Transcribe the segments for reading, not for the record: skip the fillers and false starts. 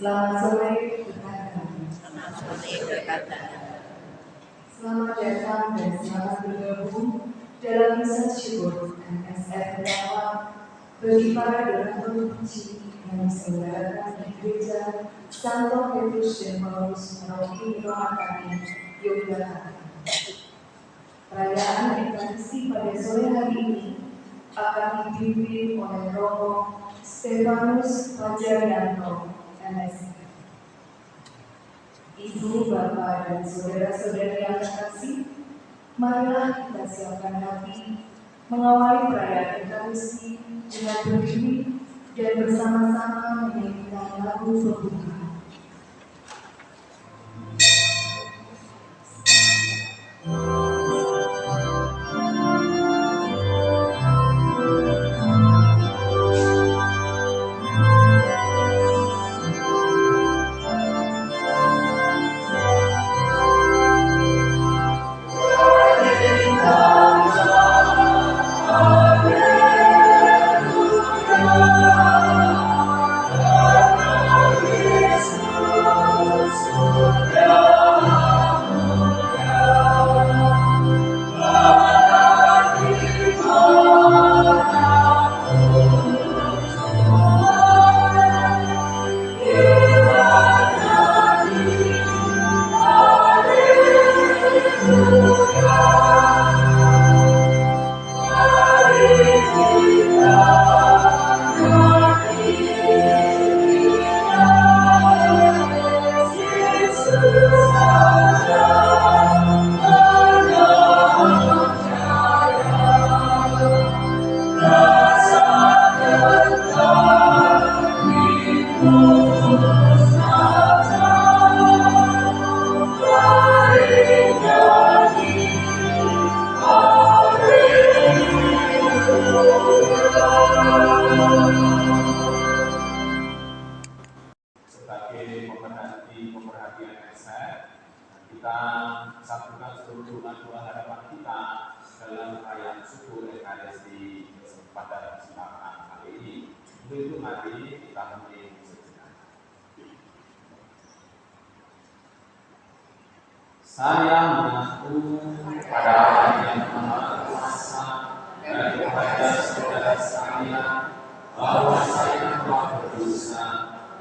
Selamat sore rekan-rekan. Selamat datang dan selamat bergabung dalam misa syukur MSF pertama bagi para donatur kunci yang diselenggarakan di Gereja Santo Petrus dan Paulus Paroki Romakani, Yogyakarta. Perayaan Ekaristi pada sore hari ini akan dipimpin oleh Romo Stefanus Fajarianto, MSF. Ibu, Bapak, dan saudara-saudari yang terkasih, marilah kita siapkan hati mengawali perayaan Ekaristi dengan berdiri dan bersama-sama menyanyikan lagu pembuka. Saya mengaku pada Allah yang Maha Kuasa dan kepada saudara saya bahwa saya telah berdosa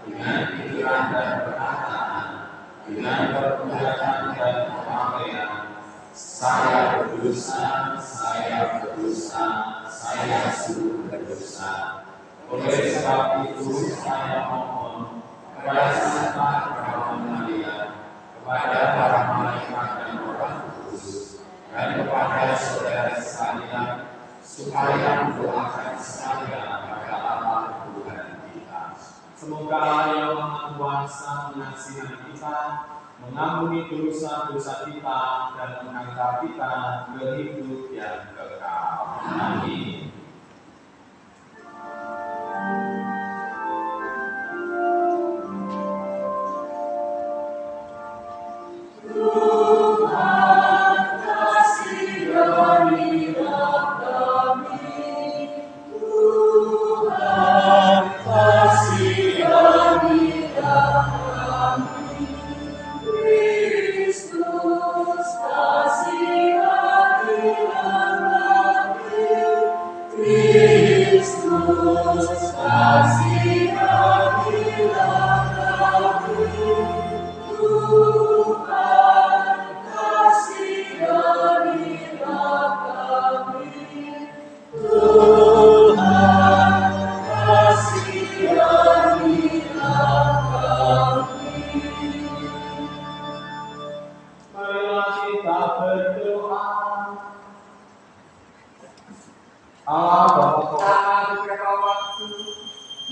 dengan pikiran dan perkataan, dengan perbuatan dan kelalaian. Saya berdosa, saya sungguh berdosa. Oleh sebab itu saya mohon kepada Sang Maria, kepada para malaikat dan Roh Kudus, dan kepada saudara sekalian, supaya mendoakan saya pada Allah Tuhan kita. Semoga Yang Maha Kuasa mengasihi kita, mengampuni dosa-dosa kita, dan mengangkat kita ke hidup yang kekal. Amin.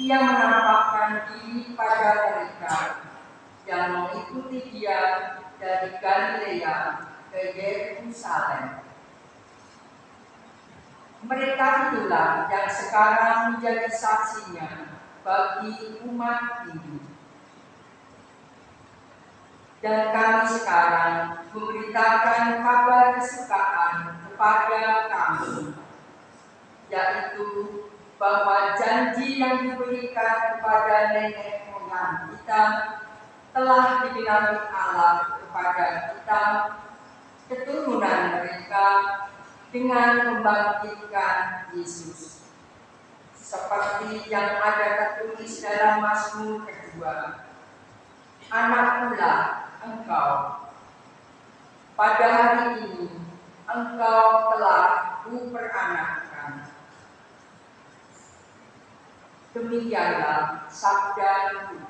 Ia menampakkan diri pada mereka yang mengikuti Dia dari Galilea ke Yerusalem. Mereka itulah yang sekarang menjadi saksinya bagi umat ini. Dan kami sekarang memberitakan kabar kesukaan kepada kamu, yaitu bahwa janji yang diberikan kepada nenek moyang Tuhan kita telah digenapi Allah kepada kita, keturunan mereka, dengan membangkitkan Yesus. Seperti yang ada tertulis dalam Mazmur kedua, "Anakkulah engkau, pada hari ini engkau telah kuperanakkan." Demikianlah sabda Tuhan.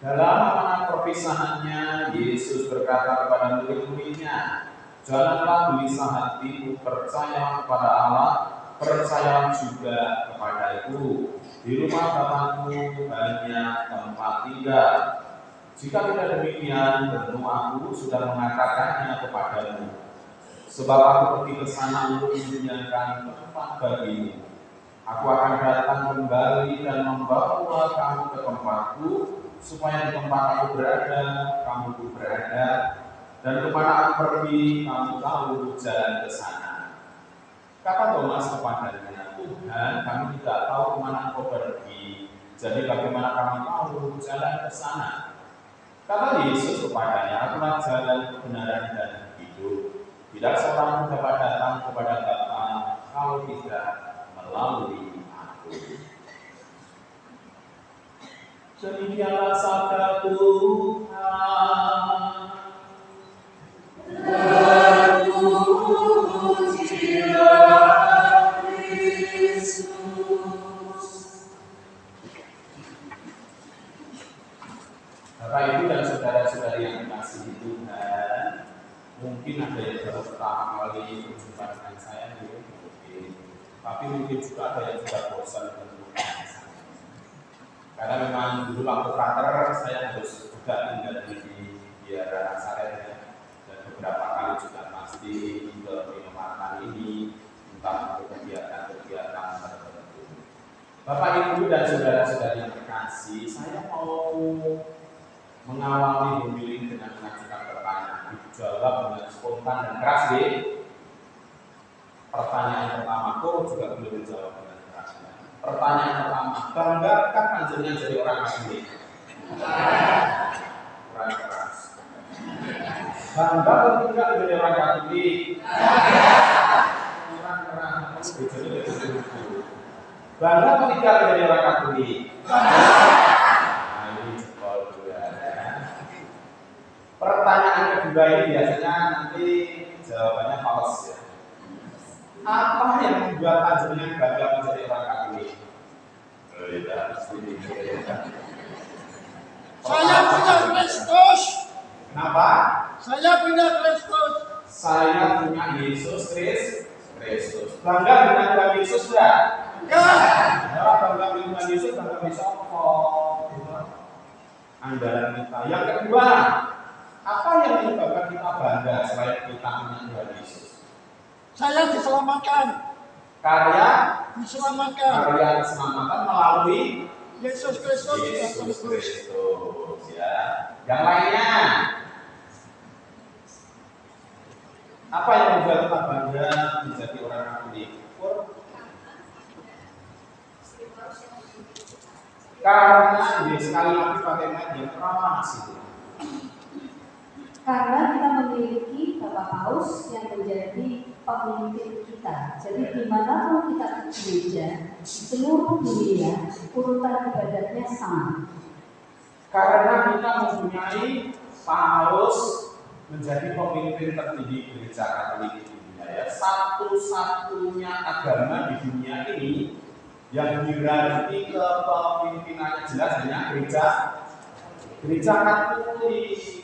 Dalam amanat perpisahannya, Yesus berkata kepada murid-muridnya, "Janganlah gelisah hatimu, percayalah kepada Allah, percayalah juga kepadaku. Di rumah Bapakku banyak tempat tinggal. Jika tidak demikian, tentu aku sudah mengatakannya kepadamu. Sebab aku pergi ke sana untuk menyediakan tempat bagimu. Aku akan datang kembali dan membawa kamu ke tempatku, supaya di tempat aku berada, kamu pun berada, dan kemana aku pergi, kamu tahu jalan ke sana. Kata Thomas kepadanya, Tuhan, kami tidak tahu kemana engkau pergi, jadi bagaimana kami tahu jalan ke sana? Kata Yesus kepadanya, akulah jalan, kebenaran, dan hidup. Tidak seorang pun dapat datang kepada Bapa kalau tidak melalui aku. Demikianlah sabda Tuhan. Terpujilah Kristus. Bapak, Ibu, dan saudara-saudari yang dikasihi Tuhan, mungkin ada yang baru pertama kali berjumpa dengan saya, mungkin. Tapi mungkin juga ada yang sudah bosan dengan saya. Karena memang dulu waktu prater saya harus juga tinggal di daerah Nazaret ya. Dan beberapa kali juga pasti ke Pinamatan ini, entah untuk kegiatan-kegiatan tertentu. Bapak, Ibu, dan saudara-saudari yang terkasih, saya mau mengawali pemilih dengan mengajukan pertanyaan, dijawab dengan spontan dan keras deh. Pertanyaan pertama kok juga belum dijawab dengan keras. Pertanyaan pertama, banggakah panjenengan jadi orang Katolik? Kurang keras. Bangga atau tidak jadi orang Katolik? Kurang keras. Bangga atau tidak jadi orang Katolik? Pertanyaan kedua ini biasanya nanti jawabannya fals ya. Apa yang membuat panjenengan bangga menjadi orang Katolik? Saya punya Kristus. Kenapa? Saya punya Kristus. Saya punya Yesus Kristus. Bangga dengan Tuhan Yesus enggak? Enggak. Ya, bangga dengan Tuhan Yesus, bangga bisa andalan kita. Yang kedua, apa yang menyebabkan kita bangga selain kita punya Tuhan Yesus? Saya diselamatkan. Karya keselamatan melalui Yesus Kristus. Yesus Kristus ya. Yang lainnya, apa yang membuat kita bangga menjadi orang Katolik? Karena dia sekali lagi pakai media proklamasi. Karena kita memiliki Bapak Paus yang menjadi pemimpin kita. Jadi dimanapun kita ke gereja, di seluruh dunia, urutan ibadatnya sama. Karena kita mempunyai Paus menjadi pemimpin tertinggi gereja Katolik di dunia ya. Satu-satunya agama di dunia ini yang berarti kepemimpinannya jelas hanya gereja Katolik.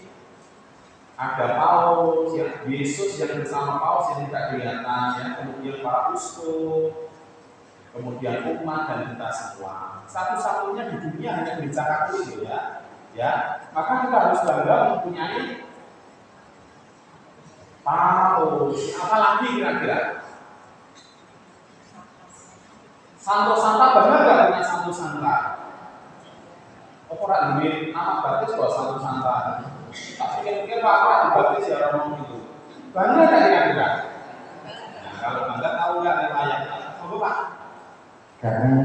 Ada Paus, yang Yesus yang bersama Paus yang tidak kelihatan, ya. Kemudian para uskup, kemudian umat dan kita semua. Satu-satunya di dunia hanya gereja Katolik ya. Maka kita harus bangga mempunyai Paus. Apalagi kira-kira? Santo Santa bangga nggak punya Santo Santa? Orang duit nama baptis kok Santo Santa. Tak pikir-pikir Pak dibaptis ya orang itu. Bangga nggak kira-kira? Nah, kalau bangga tahu nggak riwayatnya? Apa Pak? Karena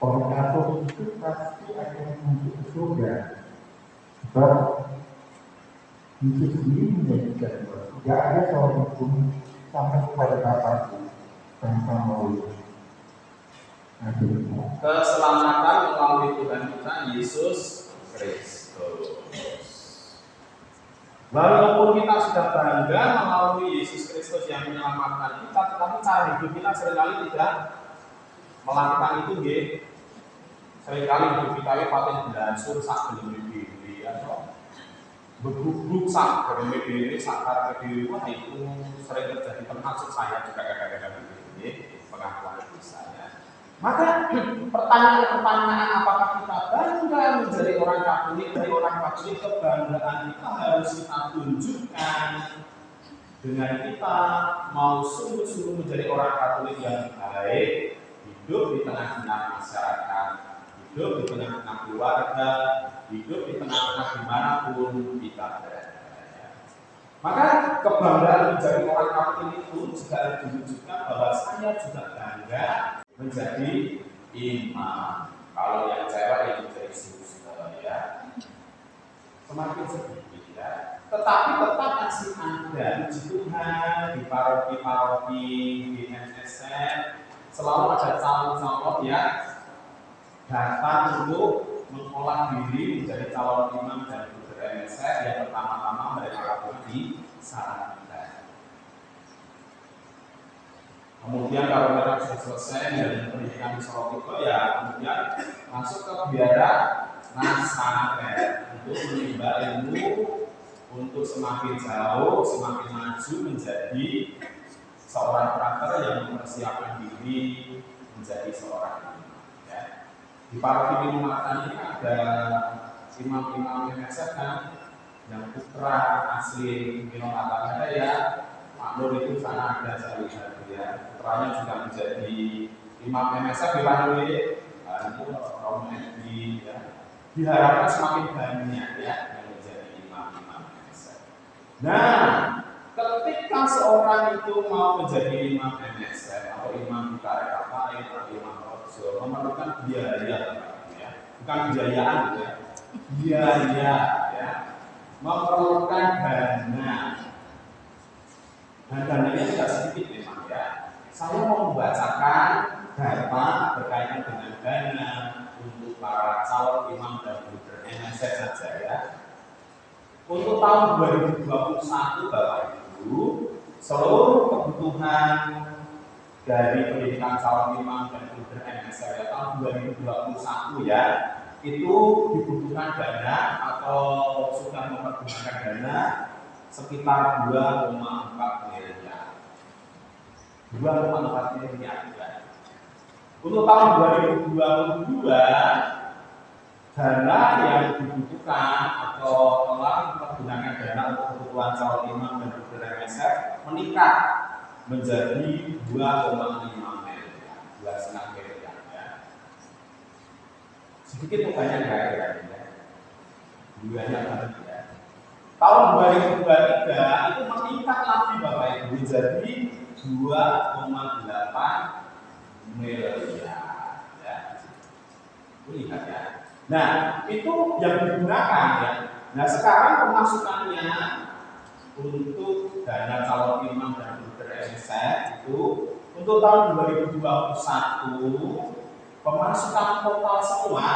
orang Katolik itu pasti akan masuk ke surga. Sebab Yesus sendiri menjadikan bahwa tidak ada seorang pun sampai kepada Bapakku tanpa melalui Adikmu. Keselamatan melalui Tuhan kita Yesus Kristus. Walaupun kita sudah bangga melalui Yesus Kristus yang menyelamatkan kita, tetapi cara hidup kita seringkali tidak melakukan itu, nggih. Seringkali hidup kita paten blasur sak gelem dhewe atau begubruk sak gelem dhewe, sak karepe dhewe, itu sering terjadi, termasuk saya juga kadang-kadang begitu, nggih, pengakuan saya. Maka pertanyaan-pertanyaan apakah kita bangga menjadi orang Katolik, dari orang Katolik kebanggaan kita harus kita tunjukkan dengan kita mau sungguh-sungguh menjadi orang Katolik yang baik, hidup di tengah-tengah masyarakat, hidup di tengah-tengah keluarga, hidup di tengah-tengah dimanapun kita berada. Maka kebanggaan menjadi orang Katolik itu juga ditunjukkan bahwa saya juga bangga menjadi imam. Kalau yang cewek yang menjadi suster ya, semakin sedikit ya. Tetapi tetap masih ada puji Tuhan di paroki-paroki, di MSN, selalu ada calon-calon yang datang untuk mengolah diri menjadi calon imam dan putra MSN yang pertama-tama mereka lakukan di Sarangan. Kemudian kalau mereka sudah selesai dari pendidikan di Solotigo, ya kemudian masuk ke biara Nasaret untuk menimba ilmu, untuk semakin jauh, semakin maju menjadi seorang frater yang mempersiapkan diri menjadi seorang imam. Ya. Di paroki Minumatan ini ada imam-imam MSF kan, yang putra asli Minumatan ada ya. Pak Nur itu sana ada saya lihat ya, putranya juga menjadi imam MSF di Bandung itu Romo Edi ya. Diharapkan semakin banyak ya yang menjadi imam-imam MSF. Nah, ketika seorang itu mau menjadi imam MSF atau imam di tarekat lain atau imam rojo memerlukan biaya ya, bukan biayaan gitu ya, biaya ya, memerlukan dana. Dan dananya tidak sedikit memang ya. Saya mau membacakan data berkaitan dengan dana untuk para calon imam dan putra MSF saja ya. Untuk tahun 2021 Bapak Ibu, seluruh kebutuhan dari pendidikan calon imam dan putra MSF ya, tahun 2021 ya, itu dibutuhkan dana atau sudah mempergunakan dana sekitar 2,4 miliar. 2,4 miliar ya. Untuk tahun 2022 dana yang dibutuhkan atau telah mempergunakan dana untuk kebutuhan calon imam dan putra MSF meningkat menjadi 2,5 miliar, 2,5 miliar ya. Sedikit banyak ya. Banyak banget ya. Tahun 2023 itu meningkat lagi Bapak Ibu menjadi 2,8 miliar ya. Lihat ya. Nah, itu yang digunakan ya. Nah, sekarang pemasukannya untuk dana calon imam dan putra MSF itu untuk tahun 2021 pemasukan total semua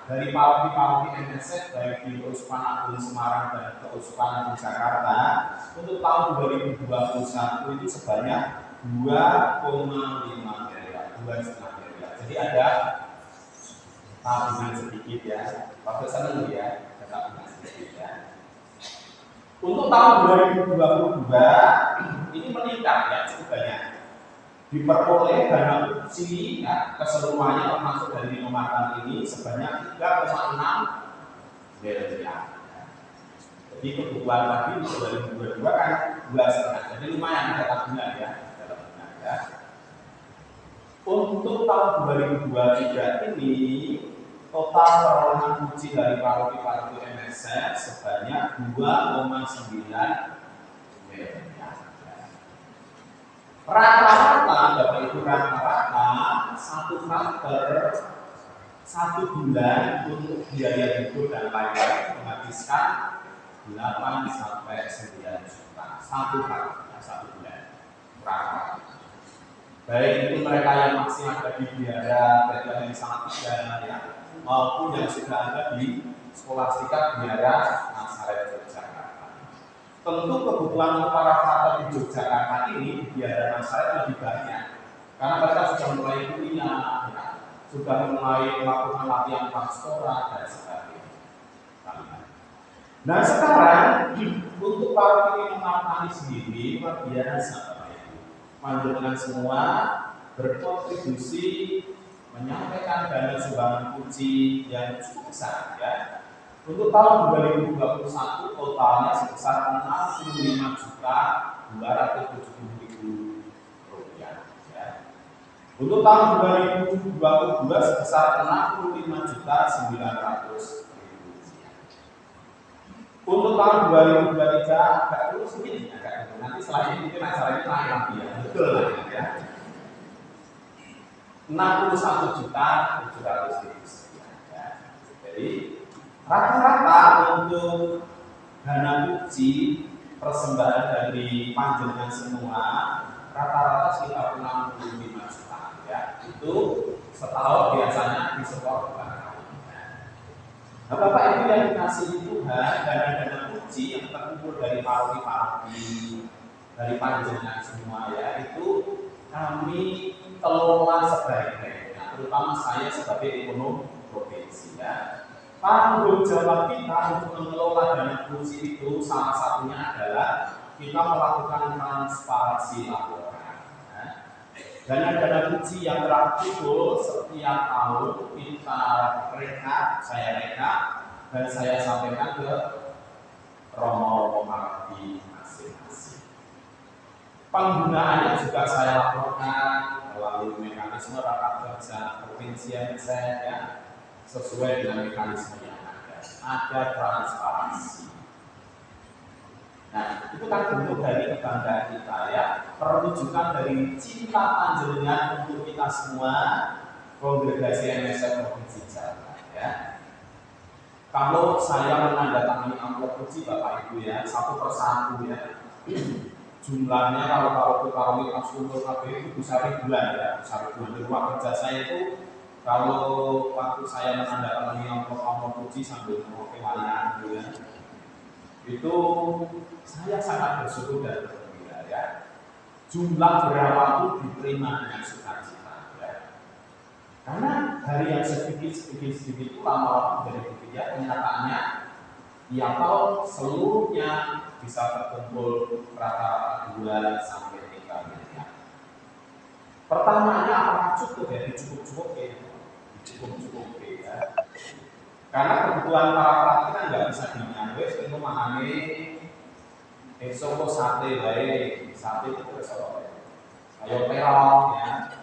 dari paroki-paroki MSF baik di Keuskupan Agung Semarang dan Keuskupan Agung Jakarta untuk tahun 2021 itu sebanyak 2,5 miliar, 2,5 miliar. Jadi ada tabungan sedikit ya, waktu senang ya, ada tabungan sedikit ya. Untuk tahun 2022 ini meningkat ya, cukup banyak. Diperoleh dana uji ya, keseluruhannya termasuk dari Minumatan ini sebanyak 3,6 miliar. Jadi kebutuhan tadi di 2022 kan 2,5, jadi lumayan ada tabungan ya. Untuk tahun 2023 ini total perolehan uji dari paroki-paroki MSF sebanyak 2,9 miliar. Rata-rata, Bapak Ibu, rata-rata satu frater 1 bulan untuk biaya hidup dan lain-lain menghabiskan 8 sampai 9 juta satu frater 1 bulan rata. Baik itu mereka yang masih ada di biara yang sangat muda ya, maupun yang sudah ada di Skolastika Biara Nasaret Yogyakarta. Tentu kebutuhan untuk para frater di Yogyakarta ini di biara Nasaret lebih banyak karena mereka sudah mulai kuliah, ya, sudah mulai melakukan latihan pastoral dan sebagainya. Nah sekarang untuk paroki Minumatan sendiri luar biasa Bapak Ibu. Panjenengan semua berkontribusi menyampaikan dana sumbangan puji yang cukup besar ya. Untuk tahun 2021 totalnya sebesar 65.270.000 rupiah. Ya. Untuk tahun 2022 sebesar 65.900.000. Untuk tahun 2023 agak terus sedikit, nanti setelah ini mungkin acara ini naik lagi ya, betul lah ya. 61.700.000 ya. Jadi rata-rata untuk dana puji persembahan dari panjenengan semua rata-rata sekitar 65 juta ya. Itu setahun biasanya disetor barang. Nah, Bapak Ibu yang dikasihi Tuhan, dana-dana puji yang terkumpul dari paroki-paroki, dari panjenengan semua ya, itu kami kelola sebaik-baiknya, terutama saya sebagai ekonom provinsi ya. Tanggung jawab kita untuk mengelola dana puji itu salah satunya adalah kita melakukan transparansi laporan. Dana-dana puji yang terkumpul setiap tahun kita saya reka dan saya sampaikan ke romo-romo paroki masing-masing. Penggunaannya juga saya laporkan melalui mekanisme rapat kerja provinsi MSN ya, sesuai dengan mekanisme yang ada. Ada transparansi. Nah, itu kan bentuk dari kebanggaan kita ya, perwujudan dari cinta panjenengan untuk kita semua kongregasi MSN Provinsi Jawa Tengah ya. Kalau saya menandatangani amplop puji Bapak Ibu ya, satu persatu ya, jumlahnya kalau paroki Askuntur KB itu bisa ribuan ya, bisa ribuan. Di rumah kerja saya itu kalau waktu saya menandatangani amplop puji sambil mewakili gitu ya, itu saya sangat bersyukur dan bergembira ya. Jumlah berapa pun diterima dengan sukacita ya. Karena dari yang sedikit itu lama-lama menjadi bukti ya, kenyataannya ya tahun seluruhnya bisa terkumpul rata-rata 2 sampai 3 miliar. Pertanyaannya apakah cukup ya? Dicukup-cukup ya. Karena kebutuhan para praktik kan nggak bisa dinyawes, itu makanya esok sate baik, sate itu besok ayo terong ya,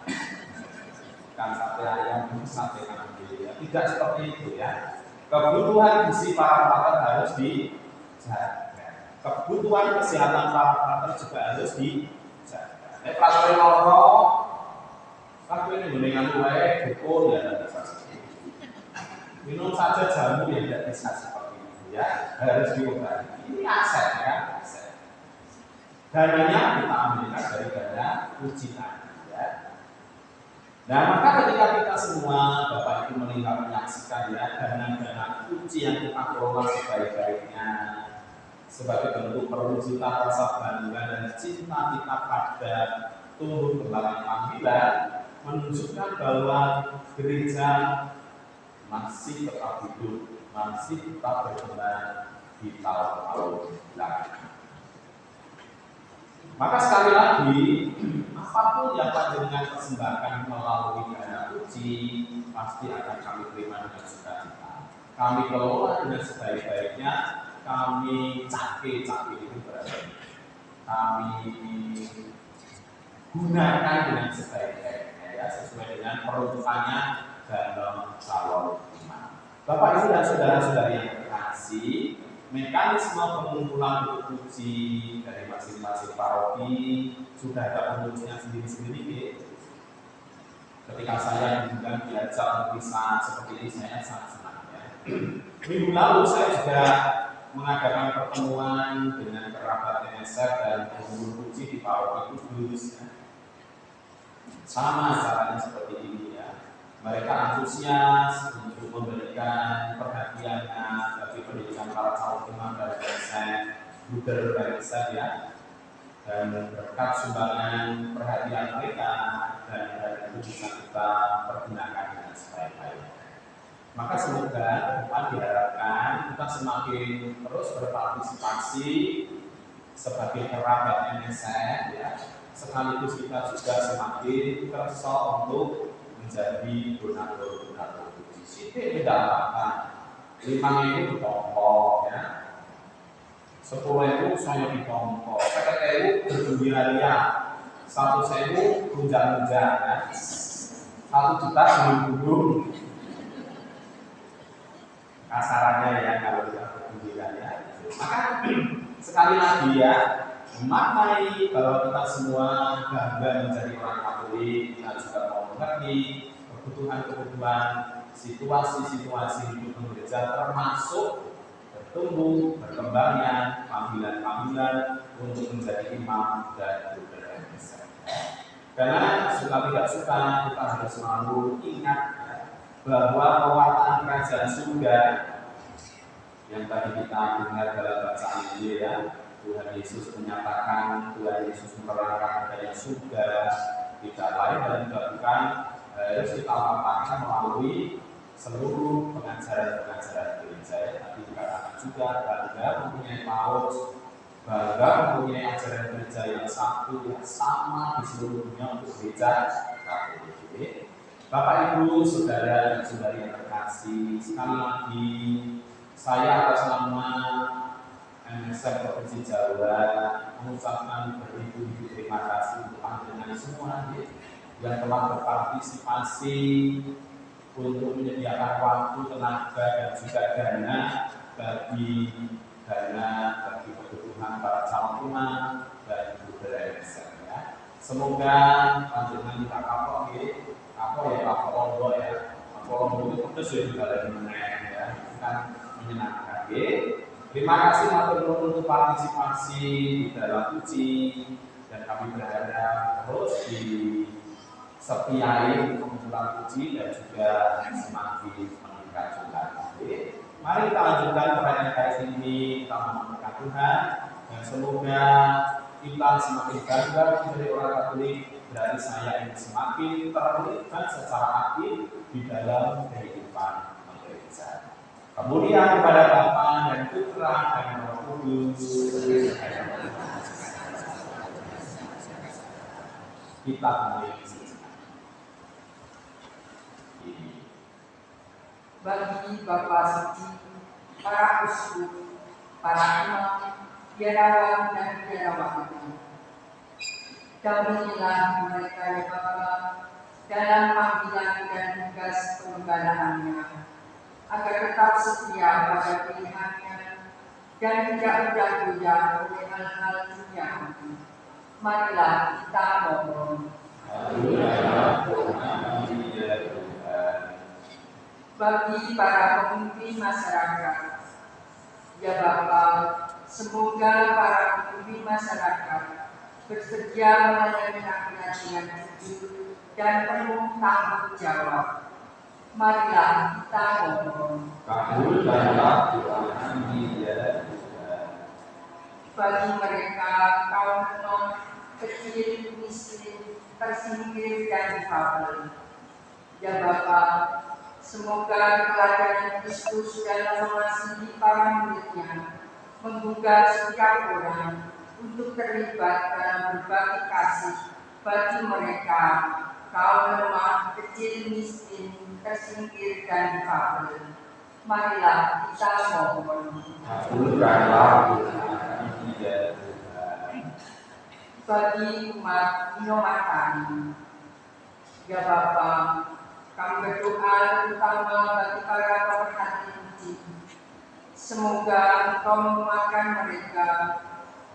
kan sate ayam, sate kambing ya. Tidak seperti itu ya. Kebutuhan gizi para praktik harus dijaga. Kebutuhan kesehatan para praktik juga harus dijaga. Praktik loro, praktik ini mendingan mulai dukun ya bisa. Minum saja jamu yang tidak bisa seperti itu ya, harus diobati. Ini aset ya, aset. Dananya kita ambilkan dari dana puji tadi ya. Nah maka ketika kita semua Bapak Ibu melihat menyaksikan ya dana-dana puji yang kita kelola sebaik-baiknya sebagai bentuk perwujudan rasa bangga dan cinta kita pada tumbuh kembang panggilan, menunjukkan bahwa gereja masih tetap hidup, masih tetap berkembang di tahun-tahun belakang. Maka sekali lagi, apapun yang panjenengan persembahkan melalui dana puji, pasti akan kami terima dengan sukacita. Kami kelola dengan sebaik-baiknya, kami cake itu berarti. Kami gunakan dengan sebaik-baiknya ya, sesuai dengan peruntukannya dalam calon iman. Bapak Ibu dan saudara-saudari yang terkasih, mekanisme pengumpulan untuk puji dari masing-masing paroki sudah ada pengurusnya sendiri-sendiri. Ketika saya juga belajar bisa seperti ini, saya sangat senang ya. Minggu lalu saya juga mengadakan pertemuan dengan kerabat MSF dan pengurus puji di paroki Kudus ya. Sama caranya seperti ini ya. Mereka antusias untuk memberikan perhatiannya bagi pendidikan para calon imam dari MSF, Buder dari MSF ya. Dan berkat sumbangan perhatian mereka dan itu bisa kita pergunakan dengan sebaik-baiknya. Maka semoga depan diharapkan kita semakin terus berpartisipasi sebagai kerabat MSF ya. Sekaligus kita juga semakin kersa untuk menjadi donatur puji. Sithik mendapatkan 5.000 ditompo ya. 10.000 saya ditompo, 50.000 bergembira-ria, 100.000 gunjang-gunjang ya. 1 juta gulung-gulung. Kasarannya ya kalau kita bergembira ya. Maka sekali lagi ya, memaknai bahwa kita semua bangga menjadi orang Katolik, kita juga mau mengerti kebutuhan-kebutuhan situasi-situasi hidup gereja, termasuk bertumbuh, berkembangnya panggilan-panggilan untuk menjadi imam dan donatur gereja. Karena suka tidak suka kita harus selalu ingat ya, bahwa pewartaan kerajaan surga yang tadi kita dengar dalam bacaan Injil ya, Tuhan Yesus menyatakan, Tuhan Yesus menerangkan adanya surga tidak lain dan juga bukan harus kita lakukan melalui seluruh pengajaran-pengajaran gereja ya. Tapi dikatakan juga bangga mempunyai paus, bangga mempunyai ajaran gereja yang satu yang sama di seluruh dunia untuk gereja Katolik. Bapak Ibu, saudara dan saudari yang terkasih, sekali lagi saya atas nama MSM Provinsi Jawa mengucapkan beribu-ribu terima kasih untuk panjenengan semua yang telah berpartisipasi untuk menyediakan waktu, tenaga dan juga dana bagi kebutuhan para calon imam dan budaya ya. Semoga panjenengan kita kapok ya Pak Londo ya. Pak Londo itu terus ya juga dari meneng ya. Kan menyenangkan ya. Terima kasih matur nuwun untuk partisipasi di dalam puji dan kami berharap terus di setiai pengumpulan puji dan juga semakin meningkat juga. Mari kita lanjutkan perayaan KS ini, kita memohon Tuhan dan semoga kita semakin bangga menjadi orang Katolik, berarti saya ini semakin terlibat secara aktif di dalam kehidupan gereja. Kemudian kepada Bapa dan Putra dan Roh Kudus, kita mulai. Bagi Bapak Suci, para uskup, para imam, biarawan dan biarawati, dampingilah mereka ya Bapa dalam panggilan dan tugas penggembalaannya, agar tetap setia pada pilihannya dan tidak mudah goyah oleh hal-hal duniawi. Marilah kita mohon. Bagi para pemimpin masyarakat, ya Bapa, semoga para pemimpin masyarakat bersedia melayani rakyat dengan jujur dan penuh tanggung jawab. Marilah kita mohon. Kabulkanlah doa kami ya Tuhan. Bagi mereka kaum non kecil, miskin, tersingkir dan difabel, ya Bapa, semoga teladan Kristus dalam mengasihi para muridnya menggugah setiap orang untuk terlibat dalam berbagi kasih bagi mereka kaum lemah, kecil, miskin, tersingkir dan difabel. Marilah kita mohon. Kabulkanlah doa kami ya Tuhan. Bagi umat Inomatani, ya Bapa, kami berdoa terutama bagi para pemerhati puji. Semoga Engkau menguatkan mereka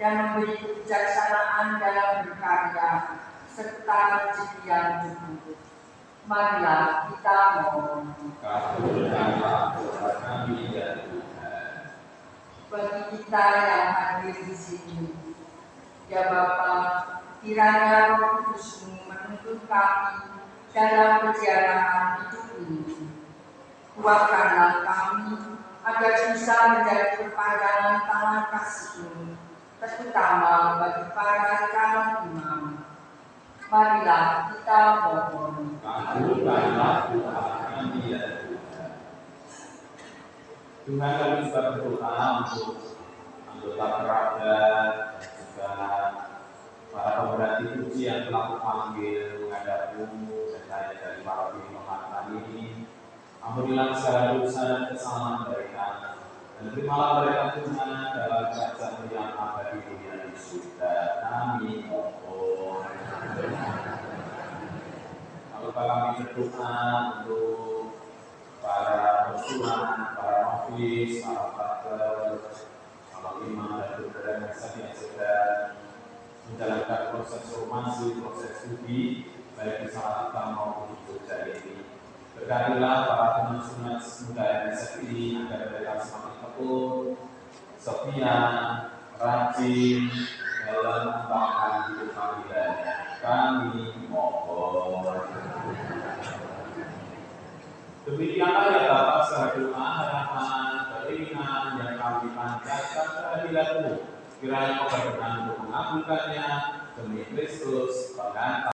dan memberi kebijaksanaan dalam berkarya serta rezeki yang cukup. Marilah kita mohon. Kabulkanlah doa kami ya Tuhan. Bagi kita yang hadir di sini, ya Bapa, kiranya Roh Kudus-Mu menuntun kami dalam perjalanan hidup ini. Kuatkanlah kami agar bisa menjadi perpanjangan tangan kasih-Mu, terutama bagi para calon imam. Marilah kita mohon. Kabulkanlah doa kami ya Tuhan. Tuhan, kami juga berdoa untuk anggota kerabat dan juga para pemerhati puji yang telah memanggil menghadap-Mu dan dari para penghormatan ini. Ampunilah segala dosa dan kesalahan mereka, dan terimalah mereka Tuhan dalam kerajaan yang ada di dunia di surga. Kami mohon. Lalu kami berdoa untuk para pesunan, para novis, para pater, para imam dan dokter yang sedang menjalankan proses formasi, proses studi, baik di Salatiga maupun di Jogja ini. Berkatilah para teman-teman muda yang ini agar mereka semakin tekun, setia, rajin dalam mengembangkan hidup panggilannya. Kami mohon. Demikianlah ya Bapak segala doa, harapan, keinginan yang kami panjatkan kehadiratmu. Kiranya Kau berkenan untuk mengabulkannya demi Kristus pengganti.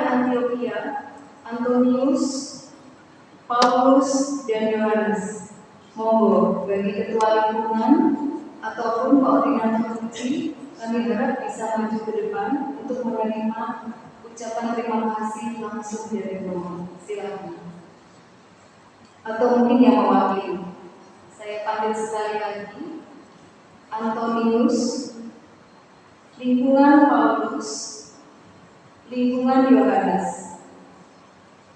Antiochia, Antonius, Paulus, dan Yohanes. Monggo bagi ketua lingkungan ataupun koordinator puji, kami harap bisa maju ke depan untuk menerima ucapan terima kasih langsung dari Romo. Silakan. Atau mungkin yang mewakili. Saya panggil sekali lagi. Antonius, lingkungan Paulus, lingkungan Yohanes.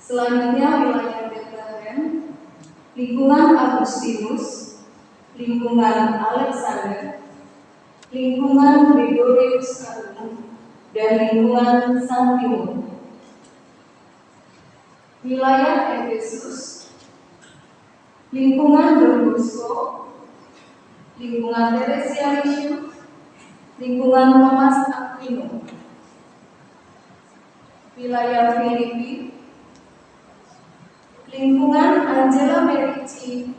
Selanjutnya wilayah Bethlehem, lingkungan Agustinus, lingkungan Alexander, lingkungan Gregorius Agung, dan lingkungan Sang Timur. Wilayah Efesus, lingkungan Don Bosco, lingkungan Teresia Lisieux, lingkungan Thomas Aquino. Wilayah Filipi, lingkungan Angela Merici,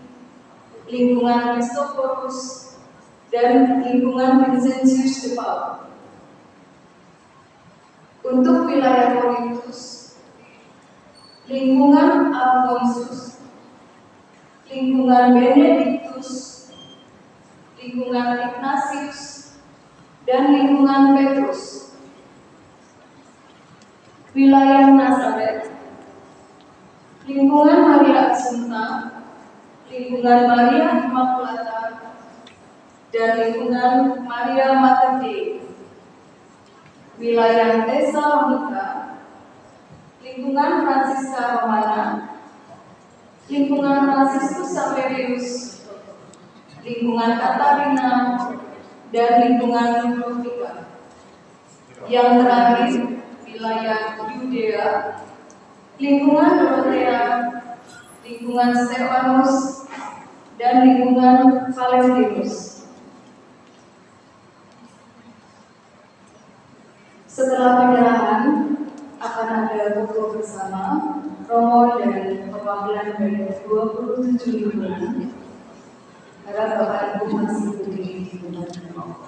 lingkungan Christophorus, dan lingkungan Vincentius de Paul. Untuk wilayah Korintus, lingkungan Alfonsus, lingkungan Benedictus, lingkungan Ignatius, dan lingkungan Petrus. Wilayah Nazaret, lingkungan Maria Assunta, lingkungan Maria Immaculata, dan lingkungan Maria Mater Dei. Wilayah Tesalonika, lingkungan Francisca Romana, lingkungan Franciscus Saverius, lingkungan Katarina, dan lingkungan Ludovika. Yang terakhir, wilayah Yudea, lingkungan Dorothea, lingkungan Stefanus, dan lingkungan Valentinus. Setelah penyerahan, akan ada foto bersama Romo dan perwakilan dari 27 lingkungan. Harap Bapak Ibu masih berdiri di tempat.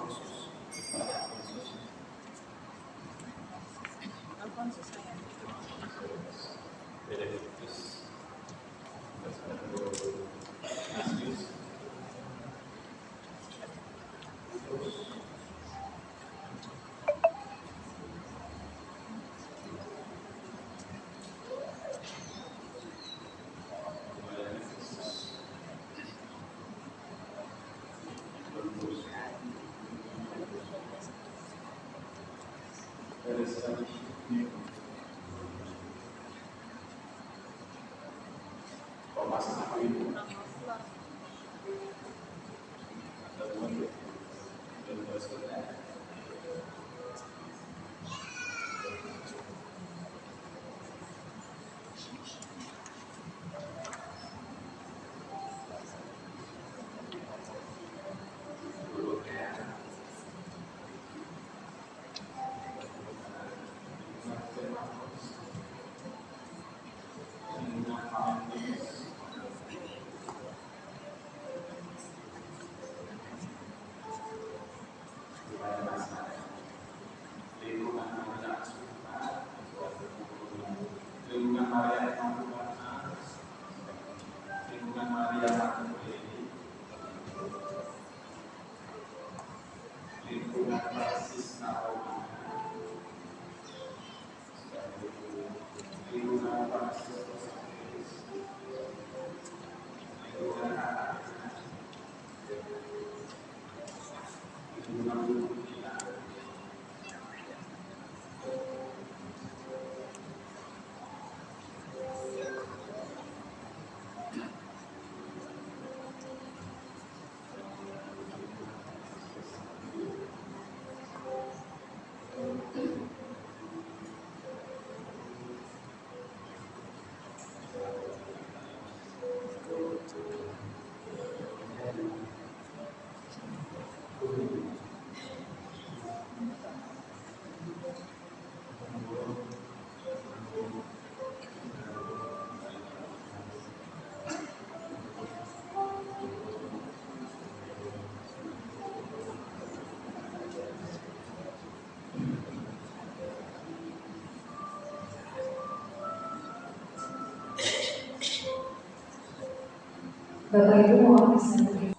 Bapak Ibu mohon bisa beri.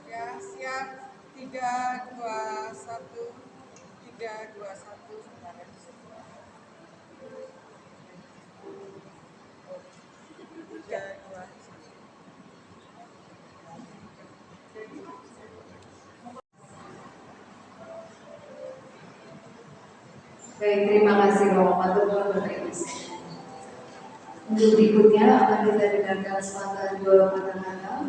Ya, siap. 3, 2, 1. 3, 2, 1. Sebentar ya. 3, 2, 1. Baik, terima kasih Romo Matur Bapak Ibu. Untuk berikutnya akan kita dengarkan sepatah dua kata-kata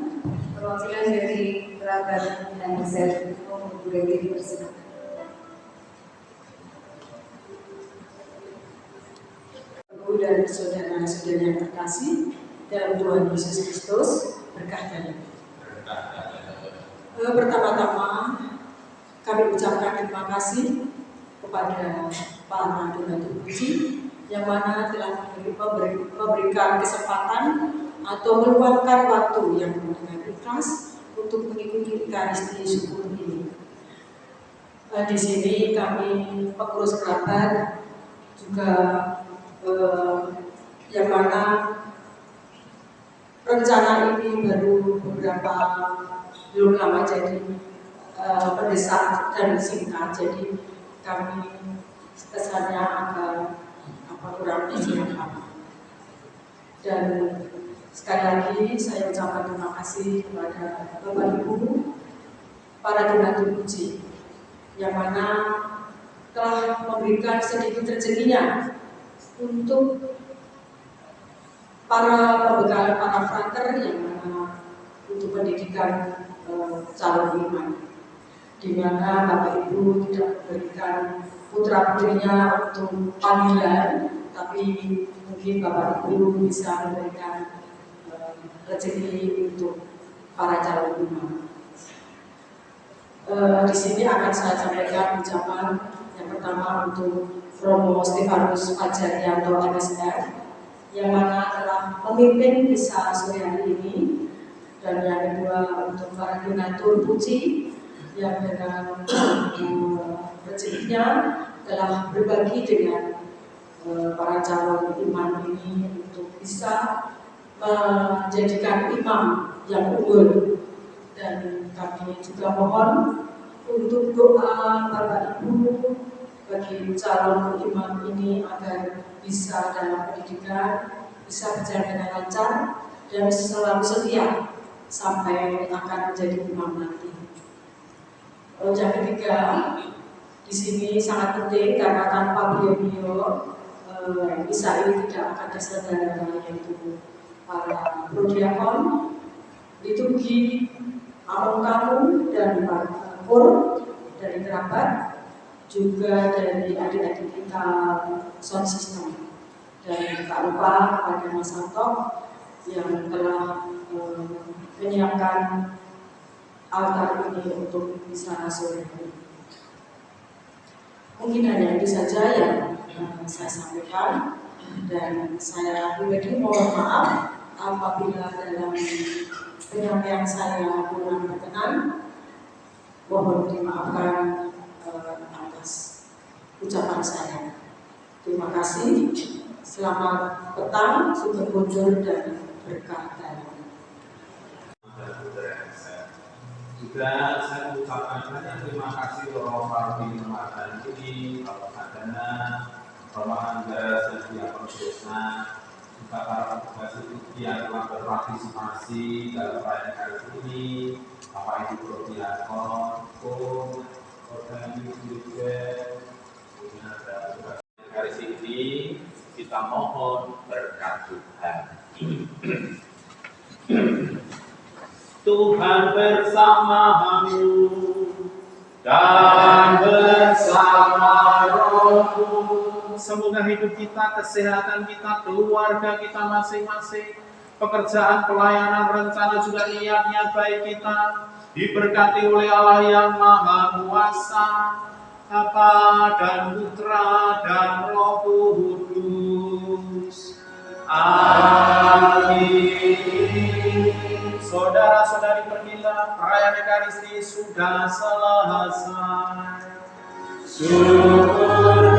perwakilan dari kerabat dan saya untuk berdiri bersama. Ibu dan saudara-saudara yang terkasih dalam Tuhan Yesus Kristus, berkah dan pertama-tama kami ucapkan terima kasih kepada para donatur puji yang mana telah memberikan kesempatan atau meluangkan waktu yang dengan ikhlas untuk mengikuti Ekaristi syukur ini. Di sini kami pengurus kerabat juga yang mana rencana ini baru belum lama jadi mendesak dan singkat, jadi kami kesannya agak kurang apa. Dan sekali lagi saya ucapkan terima kasih kepada Bapak Ibu para donatur puji yang mana telah memberikan sedikit rezekinya untuk para pembekal, para frater yang mana untuk pendidikan calon imam, di mana Bapak Ibu tidak memberikan putra putrinya untuk panggilan, tapi mungkin Bapak Ibu bisa memberikan rezeki untuk para calon imam. Di sini akan saya sampaikan ucapan yang pertama untuk Romo Stefanus Fajarianto MSR yang mana telah memimpin misa sore hari ini, dan yang kedua untuk para donatur puji yang dengan rezekinya telah berbagi dengan para calon imam ini untuk bisa menjadikan imam yang unggul. Dan kami juga mohon untuk doa Bapak Ibu bagi calon imam ini agar bisa dalam pendidikan, bisa berjalan dengan lancar dan selalu setia sampai akan menjadi imam nanti. Yang ketiga, di sini sangat penting karena tanpa beliau misa ini tidak akan terselenggara, yaitu para prodiakon, liturgi, among tamu dan para kur dari kerabat, juga dari adik-adik kita sound system, dan tak lupa kepada Mas Santo yang telah menyiapkan altar ini untuk misa sore hari. Mungkin hanya itu saja yang saya sampaikan, dan saya pribadi mohon maaf apabila dalam penyampaian saya kurang berkenan. Mohon dimaafkan atas ucapan saya. Terima kasih. Selamat petang, sugeng kunjur dan berkah dalam. Juga saya mengucapkan banyak terima kasih Romo Parti Kematan ini, Bapak Sadana, Romo Angga, Setia Persesna, juga para petugas itu yang telah berpartisipasi dalam perayaan kali ini, Bapak Ibu Prodiakon, Organik juga, kemudian ada tugas hari ini, kita mohon berkat Tuhan. Tuhan bersamamu dan bersama rohmu. Semoga hidup kita, kesehatan kita, keluarga kita masing-masing, pekerjaan, pelayanan, rencana juga niat-niat baik kita diberkati oleh Allah yang Maha Kuasa, Bapa dan Putra dan Roh Kudus. Amin. Saudara-saudari, pergilah, perayaan Ekaristi sudah selesai. Syukur